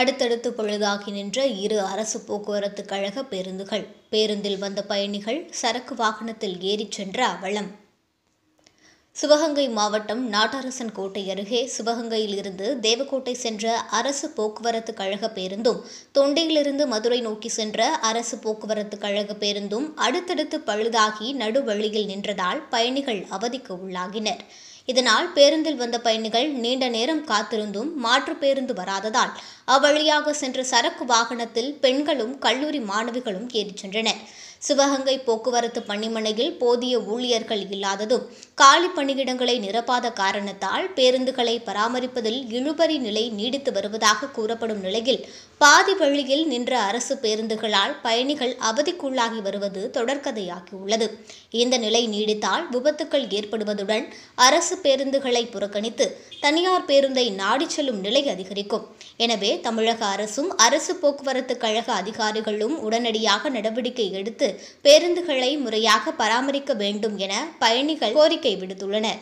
அடுத்தடுத்து பழுதாகி நின்ற இரு அரசு போக்குவரத்து கழக பேருந்துகள். பேருந்தில் வந்த பயணிகள் சரக்கு வாகனத்தில் ஏறிச் சென்ற அவலம். சிவகங்கை மாவட்டம் நாட்டரசன் கோட்டை அருகே சிவகங்கையில் இருந்து தேவக்கோட்டை சென்ற அரசு போக்குவரத்து கழக பேருந்தும், தொண்டியிலிருந்து மதுரை நோக்கி சென்ற அரசு போக்குவரத்து கழக பேருந்தும் அடுத்தடுத்து பழுதாகி நடுவழியில் நின்றதால் பயணிகள் அவதிக்கு உள்ளாகினர். இதனால் பேருந்தில் வந்த பயணிகள் நீண்ட நேரம் காத்திருந்தும் மாற்று பேருந்து வராததால் அவ்வழியாக சென்ற சரக்கு வாகனத்தில் பெண்களும் கல்லூரி மாணவிகளும் ஏறிச் சென்றனர். சிவகங்கை போக்குவரத்து பணிமனையில் போதிய ஊழியர்கள் இல்லாததும், காலி பணியிடங்களை நிரப்பாத காரணத்தால் பேருந்துகளை பராமரிப்பதில் இழுபறி நிலை நீடித்து வருவதாக கூறப்படும் நிலையில், பாதி வழியில் நின்ற அரசு பேருந்துகளால் பயணிகள் அவதிக்குள்ளாகி வருவது தொடர்கதையாகியுள்ளது. இந்த நிலை நீடித்தால் விபத்துக்கள் ஏற்படுவதுடன் அரசு பேருந்துகளை புறக்கணித்து தனியார் பேருந்தை நாடிச் செல்லும் நிலை அதிகரிக்கும். எனவே தமிழக அரசும் அரசு போக்குவரத்து கழக அதிகாரிகளும் உடனடியாக நடவடிக்கை எடுத்து பேருந்துகளை முறையாக பராமரிக்க வேண்டும் என பயணிகள் கோரிக்கை விடுத்துள்ளனர்.